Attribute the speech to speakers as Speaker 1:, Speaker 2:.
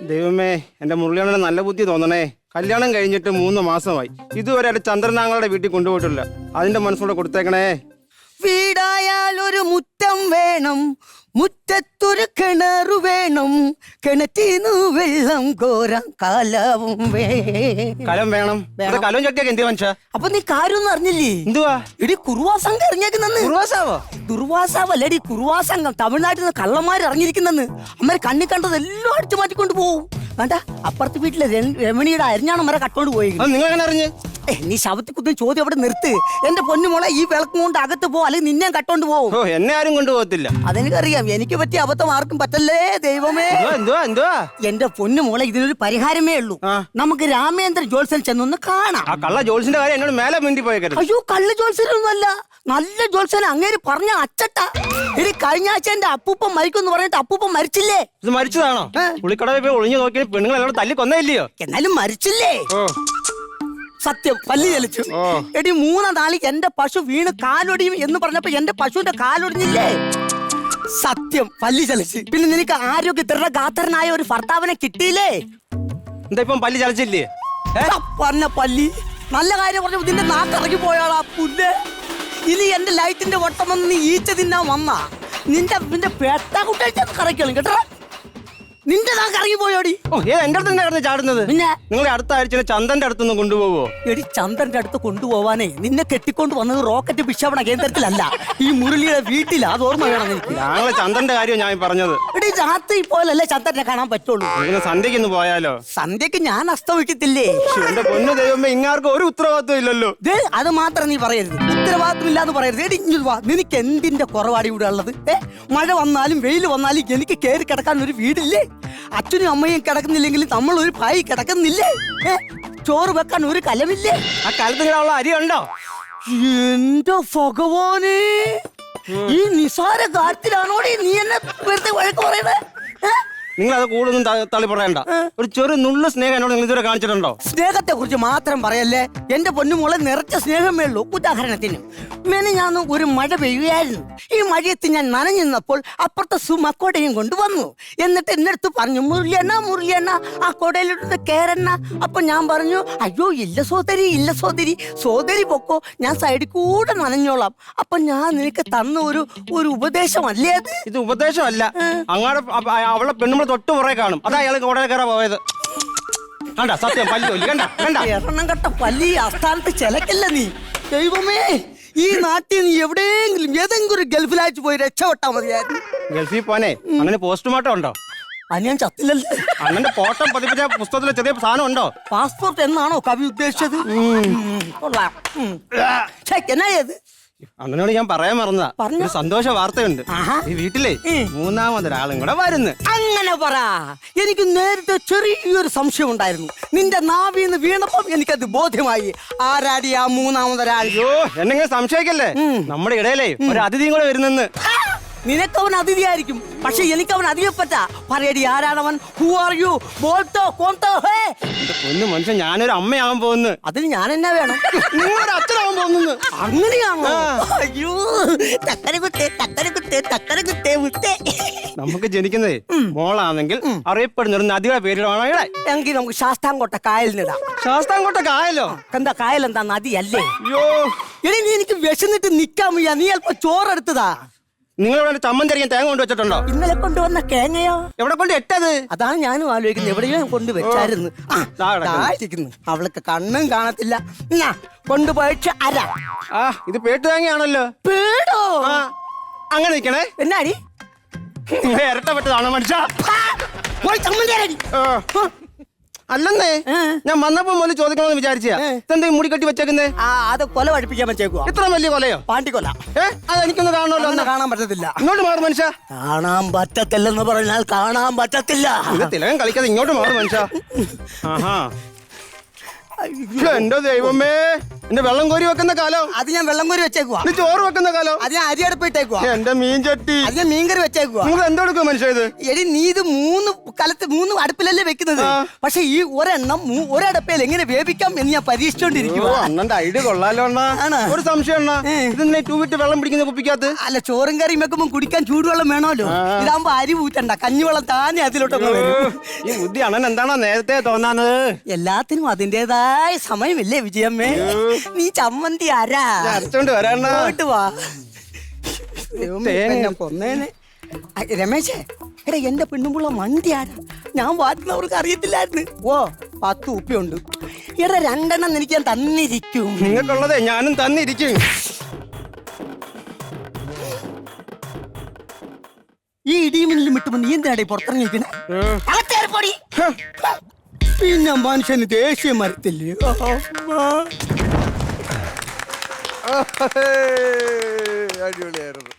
Speaker 1: ദൈവമേ, എന്റെ മുരളിയണ്ണന് നല്ല ബുദ്ധി തോന്നണേ. കല്യാണം കഴിഞ്ഞിട്ട് 3 മാസമായി, ഇതുവരെ ചന്ദ്രനാങ്ങളുടെ വീട്ടിൽ കൊണ്ടുപോയിട്ടില്ല. അതിന്റെ മനസ്സോടെ കൊടുത്തേക്കണേ.
Speaker 2: വീടായാൽ ഒരു മുറ്റം വേണം, മുറ്റത്തൊരു കിണറു വേണം, കിണറ്റിന്നു വെള്ളം കോരാൻ കലവും
Speaker 1: കലം വേണം. കലവും ചട്ടിയൊക്കെ എന്ത് മനുഷ്യ?
Speaker 2: അപ്പൊ നീ കാര്യം അറിഞ്ഞില്ലേ?
Speaker 1: എന്തുവാ
Speaker 2: ഇടി കുറുവാ സംഘം ഇറങ്ങിയേക്കുന്നെന്ന്.
Speaker 1: കുറുവാസാവോ?
Speaker 2: ദുർവാസാവല്ലടി, കുറുവാ സംഘം. തമിഴ്നാട്ടിൽ നിന്ന് കള്ളന്മാർ ഇറങ്ങിയിരിക്കുന്നെന്ന്. അമ്മ കണ്ണി കണ്ടത് എല്ലാം അടിച്ചു മാറ്റിക്കൊണ്ട് പോകും. വേണ്ട, അപ്പുറത്തെ വീട്ടിലെ രമണിയുടെ അരിഞ്ഞാണ് മര കട്ടോണ്ട് പോയി.
Speaker 1: നിങ്ങൾ എങ്ങനെ അറിഞ്ഞ്?
Speaker 2: നീ ശവത്തി കുത്തുന്ന ചോദ്യം അവിടെ നിർത്ത്. എന്റെ പൊന്നുമോളെ, ഈ വിളക്കും കൊണ്ട് അകത്ത് പോ, അല്ലെങ്കിൽ നിന്നെ കട്ടോണ്ട് പോകും.
Speaker 1: എന്നെ ആരും കൊണ്ടുപോകത്തില്ല.
Speaker 2: അതെനിക്കറിയാം. എനിക്ക് പറ്റിയ അബദ്ധം ആർക്കും പറ്റല്ലേ ദൈവമേ.
Speaker 1: എന്തുവാ
Speaker 2: എന്റെ പൊന്നുമോളെ, ഇതിനൊരു പരിഹാരമേ ഉള്ളൂ. നമുക്ക് രാമേന്ദ്രൻ ജോത്സ്യൻ ചെന്നൊന്ന് കാണാം.
Speaker 1: ആ കള്ള ജോത്സ്യന്റെ കാര്യം എന്നോട് മേലെ മിണ്ടി പോയേക്കരുത്.
Speaker 2: അയ്യോ, കള്ള ജോത്സ്യനൊന്നുമല്ല, നല്ല ജോത്സ്യൻ. അങ്ങേര് പറഞ്ഞ അച്ചട്ട. ഇനി കഴിഞ്ഞ ആഴ്ച എന്റെ അപ്പൂപ്പൻ മരിക്കുമെന്ന് പറഞ്ഞിട്ട് അപ്പൂപ്പൻ മരിച്ചില്ലേ?
Speaker 1: ഇത് മരിച്ചതാണോ? പുള്ളിക്കടവിൽ പോയി ഒളിഞ്ഞു നോക്കി പെണ്ണുങ്ങൾ എന്നോട് തല്ലി കൊന്നയില്ലയോ?
Speaker 2: എന്നാലും മരിച്ചില്ലേ? സത്യം, പല്ലി ചലിച്ചു. എടി 3 നാളിൽ എന്റെ പശു വീണ് കാലൊടിയും എന്ന് പറഞ്ഞപ്പോ എന്റെ പശുവിന്റെ കാലൊടിഞ്ഞില്ലേ? സത്യം, പല്ലി ചലിച്ച്. പിന്നെ നിനക്ക് ആരോഗ്യത്തിലുള്ള ഗാത്രനായ ഒരു ഭർത്താവിനെ കിട്ടിയില്ലേ?
Speaker 1: എന്താ ഇപ്പം പല്ലി ചലിച്ചില്ലേ?
Speaker 2: പറഞ്ഞ പല്ലി നല്ല കാര്യം പറഞ്ഞു. ഇതിന്റെ നാക്കിറങ്ങി പോയാളാ പുല്ല്. ഇനി എന്റെ ലൈറ്റിന്റെ വട്ടം വന്ന് നീ ഈച്ച തിന്നാൻ വന്നാ നിന്റെ പേട്ട കുട്ടിയെ കറക്കണം കേട്ടോ. നിന്റെ നാക്ക് ഇറങ്ങി പോയോടി.
Speaker 1: എന്റെ അടുത്ത് തന്നെ കിടന്ന് ചാടുന്നത്.
Speaker 2: പിന്നെ
Speaker 1: നിങ്ങളെ അടുത്ത ആഴ്ച ചന്ദന്റെ അടുത്തൊന്നും കൊണ്ടുപോവോ?
Speaker 2: എടി, ചന്ദ്രന്റെ അടുത്ത് കൊണ്ടുപോവാനേ നിന്നെ കെട്ടിക്കൊണ്ട് വന്നത് റോക്കറ്റ് വിക്ഷേപണ കേന്ദ്രത്തിലല്ല, ഈ മുരളിയുടെ വീട്ടിലാ. അത് ഓർമ്മ വേണം എനിക്ക്.
Speaker 1: ഞങ്ങളെ ചന്ദന്റെ കാര്യം ഞാൻ പറഞ്ഞത്.
Speaker 2: എടി, രാത്രി പോലല്ലേ ചന്ദ്രനെ കാണാൻ പറ്റുള്ളൂ.
Speaker 1: സന്ധ്യക്ക് ഒന്ന് പോയാലോ?
Speaker 2: സന്ധ്യക്ക് ഞാൻ അസ്തമിക്കത്തില്ലേ?
Speaker 1: എന്റെ പൊന്നു ദൈവമേ, ഇങ്ങാർക്ക് ഒരു ഉത്തരവാദിത്വം ഇല്ലല്ലോ.
Speaker 2: അത് മാത്രം നീ പറയരുത്, ഉത്തരവാദിത്വം ഇല്ലാന്ന് പറയരുത്. എടി, വാ. നിനക്ക് എന്തിന്റെ കുറവാടി ഇവിടെ ഉള്ളത്? മഴ വന്നാലും വെയിൽ വന്നാലും എനിക്ക് കയറി കിടക്കാൻ ഒരു വീടില്ലേ? അച്ഛനും അമ്മയും കിടക്കുന്നില്ലെങ്കിൽ നമ്മൾ ഒരു ഭായി കിടക്കുന്നില്ലേ? ചോറ് വെക്കാൻ ഒരു കലമില്ലേ?
Speaker 1: ആ കാലത്തിനുള്ള അരി ഉണ്ടോ?
Speaker 2: എന്റെ ഭഗവാനെ, ഈ നിസാര കാര്യത്തിലാണോടി നീ എന്നെ വെറുതെ വഴക്ക് പറയണേ?
Speaker 1: നിങ്ങൾ അത് കൂടുതലും തള്ളി പറയണ്ട. ഒരു ചെറു നുള്ളു സ്നേഹം എന്നോട് നിങ്ങൾ ഇതുവരെ കാണിച്ചിട്ടുണ്ടോ?
Speaker 2: സ്നേഹത്തെ കുറിച്ച് മാത്രം പറയല്ലേ. എന്റെ പൊന്നുമോളെ, നിറച്ച സ്നേഹമേ ഉള്ളൂ. ഉദാഹരണത്തിന് ഞാൻ ഒരു മഴ പെയ്യുകയായിരുന്നു. ഈ മഴയത്ത് ഞാൻ നനഞ്ഞു നിന്നപ്പോൾ അപ്പുറത്തെ സുമക്കോടയും കൊണ്ടുവന്നു. എന്നിട്ട് എന്റെ അടുത്ത് പറഞ്ഞു, മുരളിയണ്ണ ആ കൊടയിലോട്ട് കേറണ്ണ. അപ്പൊ ഞാൻ പറഞ്ഞു, അയ്യോ ഇല്ല സോദരി, സോദരി പൊക്കോ, ഞാൻ സൈഡിൽ കൂടെ നനഞ്ഞോളാം. അപ്പൊ ഞാൻ നിനക്ക് തന്ന ഒരു ഉപദേശമല്ലേ അത്?
Speaker 1: ഇത് ഉപദേശമല്ല. അങ്ങാടെ അവളെ പെണ്ണുമ്പോൾ തൊട്ട് പുറകെ കാണും. അതാ അയാൾ കോടതി കയറാൻ പോയത്. കണ്ട സത്യം, പല്ലി കണ്ട
Speaker 2: എണ്ണം കെട്ട പല്ലി. അസ്ഥാനത്ത് ചിലക്കല്ല നീ. ദൈവമേ, ഈ നാട്ടിൽ നീ എവിടെയെങ്കിലും ഏതെങ്കിലും ഒരു ഗൾഫിലായിട്ട് പോയി രക്ഷപ്പെട്ടാ മതിയായിരുന്നു.
Speaker 1: ഗൾഫിൽ പോനെ അങ്ങനെ പോസ്റ്റ്മോർട്ടം ഉണ്ടോ?
Speaker 2: ഞാൻ ചത്തില്ലല്ലേ.
Speaker 1: അങ്ങനെ ഫോട്ടോ പതിപ്പിച്ച പുസ്തകത്തിലെ ചെറിയ സാധനം ഉണ്ടോ?
Speaker 2: പാസ്പോർട്ട് എന്നാണോ കവി ഉദ്ദേശിച്ചത്? എന്നായത്?
Speaker 1: അന്നോട് ഞാൻ പറയാൻ മറന്നതാ. ഒരു സന്തോഷ വാർത്തയുണ്ട്. ഈ വീട്ടിലെ 3ാമതൊരാളും കൂടെ വരുന്നു.
Speaker 2: അങ്ങനെ പറ. എനിക്ക് നേരത്തെ ചെറിയൊരു സംശയം ഉണ്ടായിരുന്നു. നിന്റെ നാവിന്ന് വീണപ്പോ എനിക്കത് ബോധ്യമായി. ആരാടി ആ 3ാമതൊരാൾ?
Speaker 1: അയ്യോ, എന്നെങ്കിലും സംശയിക്കല്ലേ. നമ്മുടെ ഇടയിലേ ഒരു അതിഥിയും കൂടെ വരുന്നെന്ന്.
Speaker 2: നിനക്കവൻ അതിഥിയായിരിക്കും, പക്ഷെ എനിക്കവൻ അതിഥിയെപ്പറ്റ. പറയടി, ആരാണവൻ? Who are you? ബോൾട്ടോ കോൺട്ടോ?
Speaker 1: പൊന്നു മനുഷ്യൻ, ഞാനൊരു അമ്മയാവാൻ പോകുന്നു.
Speaker 2: അതിന് ഞാൻ എന്നാ വേണം?
Speaker 1: നിങ്ങളൊരു അച്ഛനാവാൻ പോകുന്നു.
Speaker 2: അങ്ങനെയാണോ? അയ്യോ, തക്കരകുത്തേ.
Speaker 1: നമുക്ക് ജനിക്കുന്നതേ മോളാണെങ്കിൽ അറിയപ്പെടുന്ന ഒരു നദിയുടെ പേരിലാണ് ഇവിടെ.
Speaker 2: എങ്കിൽ നമുക്ക് ശാസ്താംകോട്ട കായലിനിടാം.
Speaker 1: ശാസ്താംകോട്ട കായലോ?
Speaker 2: എന്താ കായൽ? എന്താ നദിയല്ലേ?
Speaker 1: അയ്യോ,
Speaker 2: എടി, നീ എനിക്ക് വിശന്നിട്ട് നിക്കാൻ വയ്യ. നീ അല്പം ചോറെടുത്തതാ.
Speaker 1: നിങ്ങളിവിടെ ചമ്മന്തി അരിയാൻ തേങ്ങ കൊണ്ട് വെച്ചിട്ടുണ്ടോ?
Speaker 2: ഇന്നലെ കൊണ്ടുവന്ന കേങ്ങയോ?
Speaker 1: എവിടെ കൊണ്ട് ഇട്ടത്?
Speaker 2: അതാണ് ഞാനും ആലോചിക്കുന്നത്. എവിടെയോ കൊണ്ട് വെച്ചായിരുന്നു. അവൾക്ക് കണ്ണും കാണത്തില്ല. കൊണ്ടുപോയിട്ട് അര.
Speaker 1: ഇത് പേട്ട് തേങ്ങയാണല്ലോ.
Speaker 2: പേടോ?
Speaker 1: അങ്ങനെ നിക്കണേ.
Speaker 2: എന്നാടി
Speaker 1: ഇരട്ടപ്പെട്ടതാണോ മനുഷ്യ?
Speaker 2: പോയി ചമ്മന്തി അരടി.
Speaker 1: അല്ലെന്നേ, ഞാൻ വന്നപ്പോ മുതൽ ചോദിക്കണമെന്ന് വിചാരിച്ചാ. ഇതെന്താ മുടി കെട്ടി വെച്ചേക്കുന്നേ?
Speaker 2: അത് കൊല പഠിപ്പിക്കാൻ വെച്ചേക്കുവാ.
Speaker 1: ഇത്ര വലിയ കൊലയോ?
Speaker 2: പാണ്ടിക്കൊല.
Speaker 1: അതെനിക്കൊന്ന് കാണണമല്ലോ.
Speaker 2: അന്ന് കാണാൻ പറ്റത്തില്ല.
Speaker 1: ഇങ്ങോട്ട് മാറും മനുഷ്യ.
Speaker 2: കാണാൻ പറ്റത്തില്ലെന്ന് പറഞ്ഞാൽ കാണാൻ പറ്റത്തില്ല.
Speaker 1: തിലകം കളിക്കാതെ ഇങ്ങോട്ട് മാറും മനുഷ്യ. ആഹാ, എന്റെ ദൈവമേ, എന്റെ വെള്ളം കോരി വെക്കുന്ന കാലം.
Speaker 2: അത് ഞാൻ വെള്ളം കോരി വെച്ചേക്കുവാ.
Speaker 1: നീ ചോറ് വെക്കുന്ന കാലം.
Speaker 2: അത് ഞാൻ അരി അടുപ്പ് ഇട്ടേക്കുവാ.
Speaker 1: എന്റെ മീൻ ചട്ടി.
Speaker 2: അത് ഞാൻ മീൻകറി വെച്ചേക്കുവാ.
Speaker 1: നിങ്ങൾ എന്തെടുക്കും മനുഷ്യ ഇത്?
Speaker 2: എടി നീ ഇത് 3 അടുപ്പിലല്ലേ വെക്കുന്നത്. പക്ഷെ ഈ ഒരെണ്ണം ഒരടപ്പയിൽ എങ്ങനെ വേവിക്കാം എന്ന് ഞാൻ പരീക്ഷിച്ചോണ്ടിരിക്കുവാ.
Speaker 1: അണ്ണന്റെ ഐഡിയ കൊള്ളാലോ അണ്ണാ. ഒരു സംശയം അണ്ണാ, ഇതിനെ ടൂവിട്ട് വെള്ളം പിടിക്കുന്ന കുപ്പിക്കകത്ത്?
Speaker 2: അല്ല, ചോറും കറിയും വെക്കുമ്പോ കുടിക്കാൻ ചൂടുവെള്ളം വേണമല്ലോ. ഇതാകുമ്പോ അരി ഊറ്റണ്ട, കഞ്ഞിവെള്ളം താനെ അതിലോട്ടൊക്കെ വരും.
Speaker 1: ഈ ബുദ്ധി അണ്ണൻ എന്താണോ നേരത്തെ തോന്നാന്നത്?
Speaker 2: എല്ലാത്തിനും അതിന്റേതായ സമയമില്ലേ വിജയമ്മേ? നീ ചമ്മന്തി ആരാ
Speaker 1: അരച്ചോണ്ട് വരാണ്ണ.
Speaker 2: പോയിട്ട് വാ. കൊന്നേനെ. രമേശേ, എടാ എന്റെ പെണ്ണുമ്പുള്ള മന്തി ആരാ? ഞാൻ വാറ്റുന്നവർക്ക് അറിയത്തില്ലായിരുന്നു. ഓ 10 ഉപ്പയുണ്ട്. എടാ 2 എണ്ണം എനിക്ക് ഞാൻ തന്നിരിക്കും.
Speaker 1: നിങ്ങൾക്കുള്ളതേ ഞാനും തന്നിരിക്കും.
Speaker 2: ഈ ഇടിമിന്നിലും വിട്ടുമ്പോ നീ എന്തിനാടി പുറത്തിറങ്ങിയിരിക്കണേ? പിന്നെ മനുഷ്യന് ദേഷ്യം മരത്തില്ലേ?
Speaker 1: അടിപൊളിയായിരുന്നു.